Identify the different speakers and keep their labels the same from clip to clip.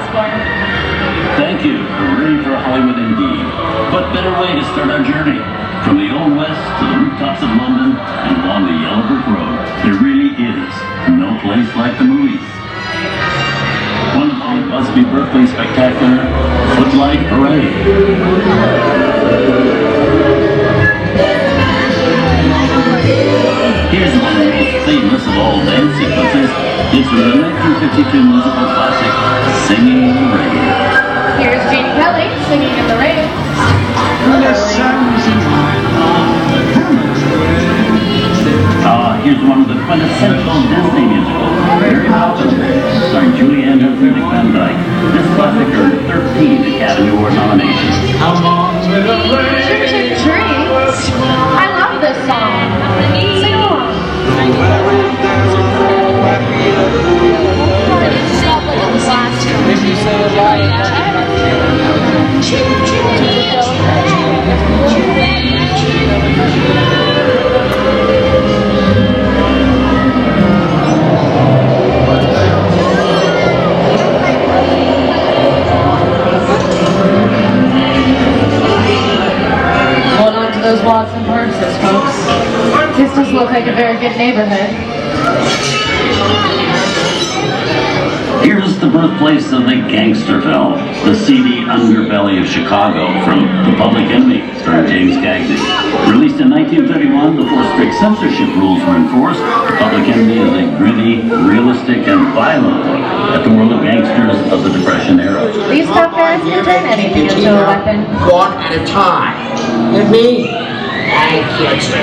Speaker 1: Osborne.
Speaker 2: Thank you. We're ready for Hollywood indeed. What better way to start our journey? From the Old West to the rooftops of London and along the Yellow Brick Road, there really is no place like the movies. One of the Busby Berkeley Spectacular Footlight Parade. Here's one of the most famous of all dance sequences. It's from the 1952 musical classic, Singing in the Rain.
Speaker 1: Here's Jane Kelly singing in the rain.
Speaker 2: Here's one of the quintessential Disney musicals, very popular, starring Julie Andrews and Dick Van Dyke. This classic earned 13 Academy Award nominations.
Speaker 1: Church Trees. I love this song. Sing along.
Speaker 3: If you say it right.
Speaker 1: Hold on to those Watson purses, folks. This does look like a very good neighborhood.
Speaker 2: Here's the birthplace of the gangster film, the seedy underbelly of Chicago from The Public Enemy, starring James Cagney. Released in 1931 before strict censorship rules were enforced, The Public Enemy is a gritty, realistic, and violent look at the world of gangsters of the Depression era.
Speaker 1: These tough guys can turn anything into a weapon.
Speaker 4: One at a time. And me, I get you.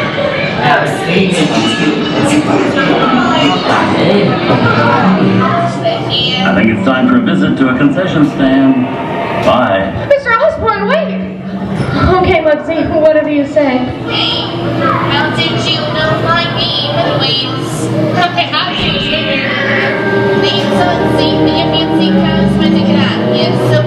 Speaker 2: I think it's time for a visit to a concession stand. Bye.
Speaker 1: Mr. Osborne, wait! Okay, let's see. Whatever you say.
Speaker 5: Hey, how did you know my name? Anyways, okay, how do you here? Please don't see me a fancy cause when to get out of here. So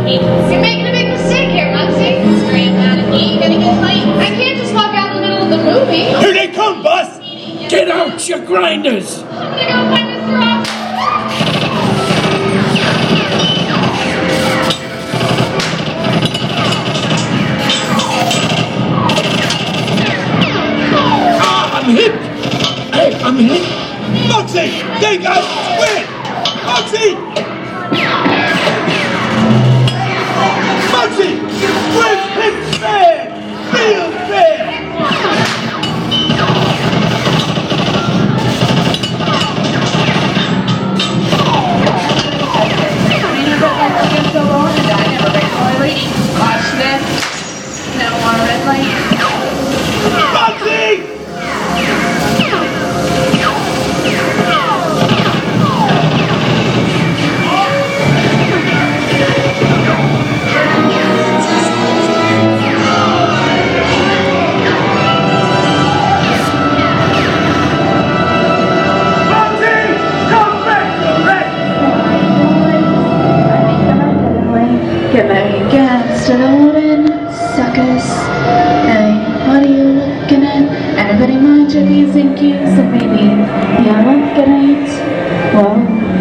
Speaker 5: you're making a big mistake here, Roxy. Scram out of here. You're gonna get late. I can't just walk out in the middle of the movie.
Speaker 6: Here they come, boss! Get out your grinders!
Speaker 5: I'm gonna go find Mr. Osborne.
Speaker 6: I'm hit! Hey, I'm hit! Moxie! They got squid! Moxie! Moxie! Squid hit bad! Real bad!
Speaker 1: Watch this. No more red light.
Speaker 6: Moxie!
Speaker 1: Get back against the wooden circus. Hey, what are you looking at? Everybody mind your P's and Q's, and maybe you're looking at. Well,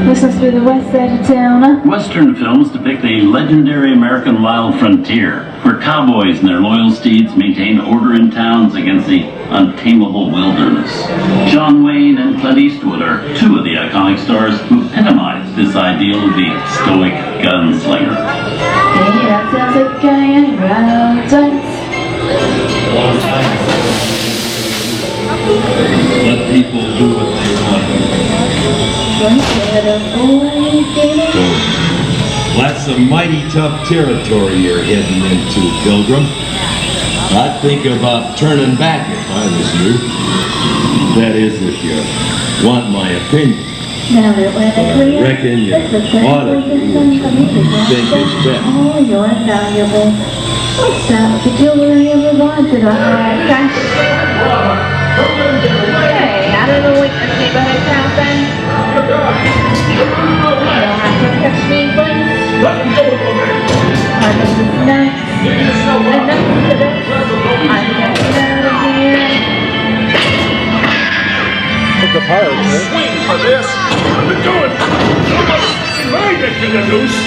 Speaker 1: this must be the west side of town, huh?
Speaker 2: Western films depict the legendary American wild frontier, where cowboys and their loyal steeds maintain order in towns against the untamable wilderness. John Wayne and Clint Eastwood are two of the iconic stars who epitomized this ideal of the stoic gunslinger.
Speaker 1: Hey, that sounds like a guy in brown tights.
Speaker 7: Let people do what they want. That's some mighty tough territory you're heading into, Pilgrim. I'd think about turning back if I was you. That is, if you want my opinion.
Speaker 1: Now that we're
Speaker 7: I reckon you ought to do what you think is best.
Speaker 1: Oh, you're valuable. What's that? The jewelry of the want to the high fashion. Hey, I don't know what your neighborhood's happening. You don't have to catch me once. I'm just nuts. Enough of it. I'm getting out of here.
Speaker 3: Took apart, right?
Speaker 6: Swing for this! What are we doing? My neck in the noose!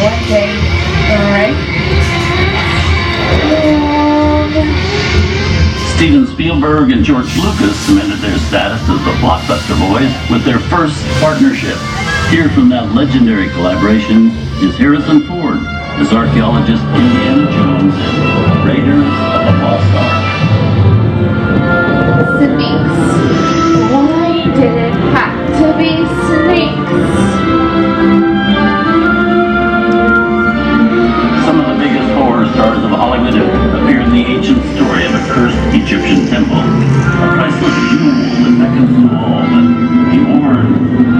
Speaker 1: one day, right?
Speaker 2: Steven Spielberg and George Lucas cemented their status as the blockbuster boys with their first partnership. Here from that legendary collaboration is Harrison Ford as archaeologist Indiana Jones in Raiders of the Lost Ark.
Speaker 1: Snakes. Why did it have to be snakes?
Speaker 2: Some of the biggest horror stars of Hollywood have appeared in the ancient story of a cursed Egyptian temple. A priceless jewel that beckons to all, but be warned,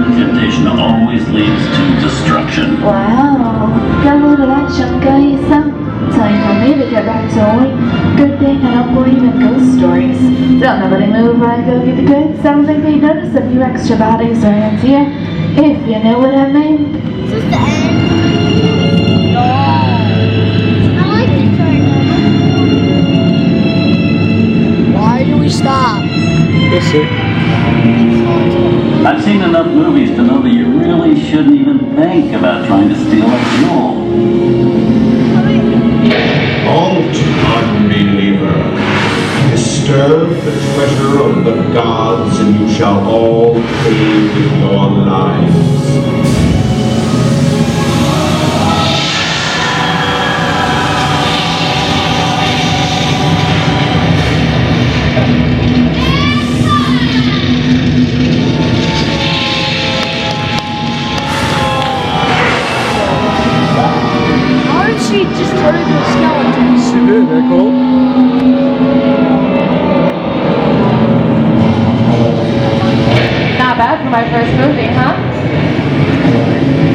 Speaker 2: the temptation always leads to destruction.
Speaker 1: Wow, got a little action, guys. Time for me to get back to work. Good thing I don't believe in ghost stories. Don't nobody move while I go get the goods. I don't think they notice a few extra bodies around here, if you know what I mean.
Speaker 8: Is this the end? No. I like this part. Why do we stop?
Speaker 3: We'll see.
Speaker 2: I've seen enough movies to know that you really shouldn't even think about trying to steal a jewel.
Speaker 9: Don't, unbeliever. Disturb the treasure of the gods, and you shall all pay with your lives.
Speaker 8: How did she just turn into a skeleton?
Speaker 3: She did, that cool?
Speaker 1: Not bad for my first movie, huh?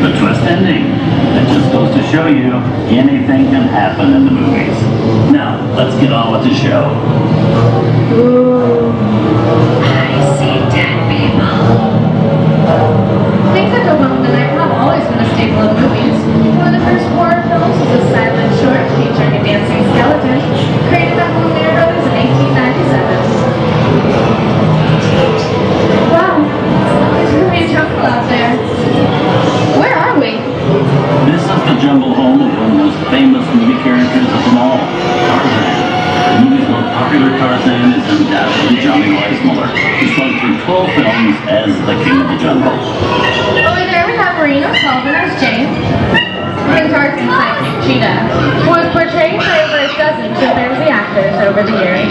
Speaker 2: The twist ending. That just goes to show you anything can happen in the movies. Now, let's get on with the show.
Speaker 1: Ooh, I see dead people. Things that go wrong tonight have always been a staple of movies. One of the first horror films was a silent short featuring a dancing skeleton, created by Lumiere Brothers in 1897. Wow, it's really a jungle out there. Where are we?
Speaker 2: This is the jungle home of one of the most famous movie characters of them all, Tarzan. The movie's most popular Tarzan is undoubtedly Johnny Weissmuller, who spun through 12 films as the King of the Jungle.
Speaker 1: Over there we have Marino Sullivan as James. And Tarzan's sidekick, Cheetah, who was portrayed by over a dozen chimpanzee actors over the years.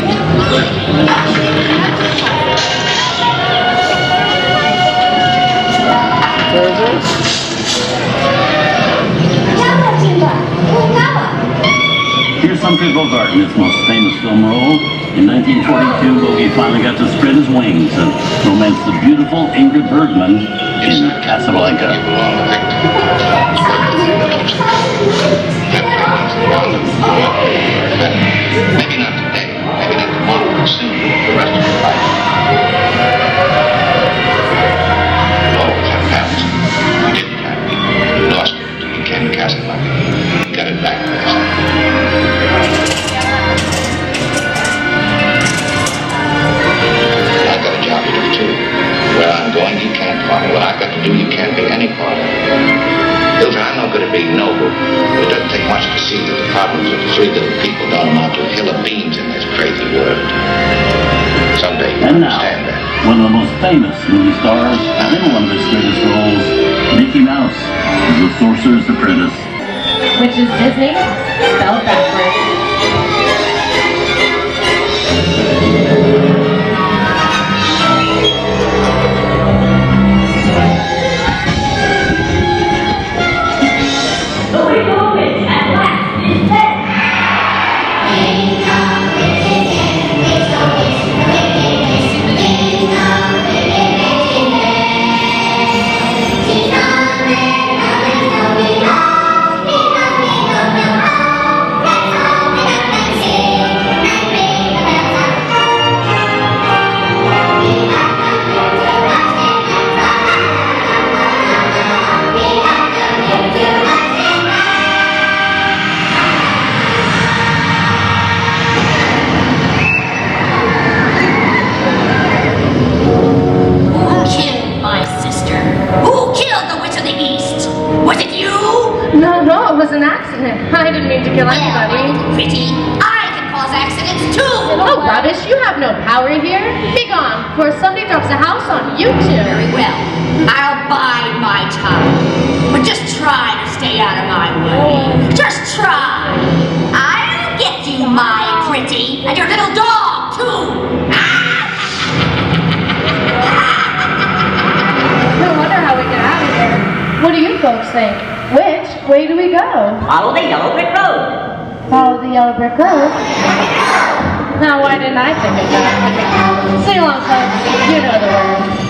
Speaker 2: Here's Humphrey Bogart in his most famous film role. In 1942, Bogey finally got to spread his wings and romance the beautiful Ingrid Bergman in Casablanca.
Speaker 10: Maybe not today, maybe not tomorrow, but soon, the rest of your life. You always have past. You didn't have it. You lost it until you came to Casablanca. You got it back last night. I've got a job to do too. Where I'm going, you can't follow. What I've got to do, you can't be any part of. Hilda, I'm not good at being noble, but it doesn't take much to see that the problems of the three little people don't amount to a hill of beans in this crazy world. Someday you'll
Speaker 2: And now,
Speaker 10: understand that.
Speaker 2: one of the most famous movie stars, and in one of his greatest roles, Mickey Mouse is the Sorcerer's Apprentice.
Speaker 1: Which is Disney, spelled backwards.
Speaker 5: Oh, rubbish, you have no power here. Be gone, before somebody drops a house on you two.
Speaker 8: Very well. I'll bide my time. But just try to stay out of my way. Just try. I'll get you, my pretty. And your little dog, too.
Speaker 5: No wonder how we get out of here. What do you folks think? Which way do we go?
Speaker 8: Follow the yellow brick road.
Speaker 5: Follow the yellow brick road? Now, why didn't I think of that? Sing along, folks. You know the words.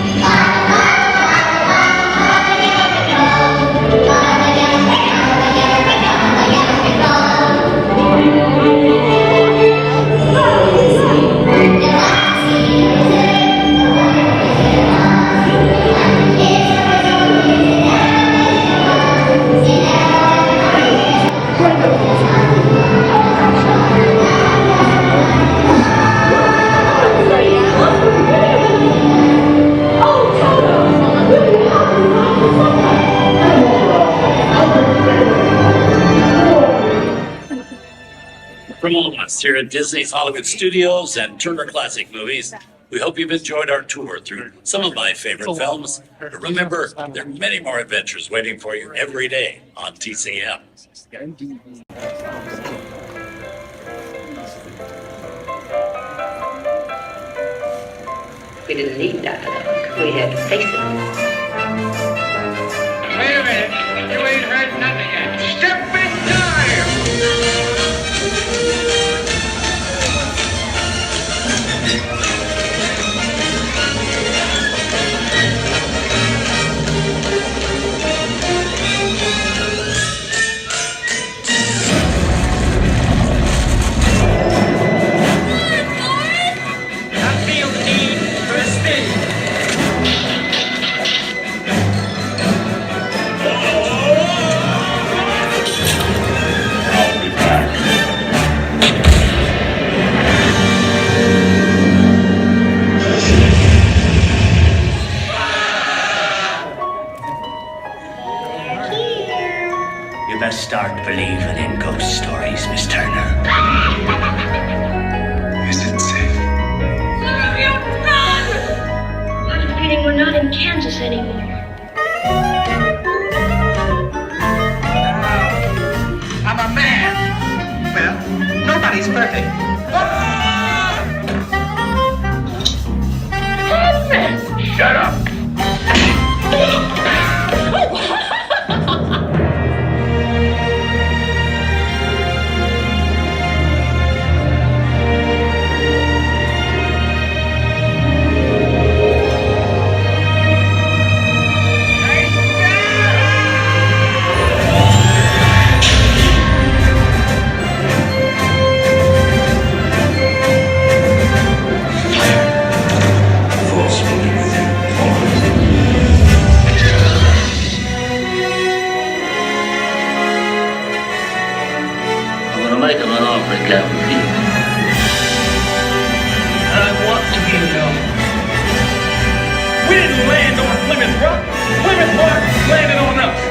Speaker 2: From all of us here at Disney's Hollywood Studios and Turner Classic Movies, we hope you've enjoyed our tour through some of my favorite films. But remember, there are many more adventures waiting for you every day on TCM.
Speaker 8: We didn't need that look. We had to face it.
Speaker 11: Wait a minute. You ain't heard nothing yet. Step in time!
Speaker 12: Start believing in ghost stories, Miss Turner.
Speaker 11: Is it safe?
Speaker 13: I have a feeling we're not in Kansas anymore.
Speaker 11: I'm a man. Well, nobody's perfect. Shut up.
Speaker 12: Make him an offer, Captain Pete.
Speaker 11: I want to be alone. We didn't land on Plymouth Rock. Plymouth Rock landed on us.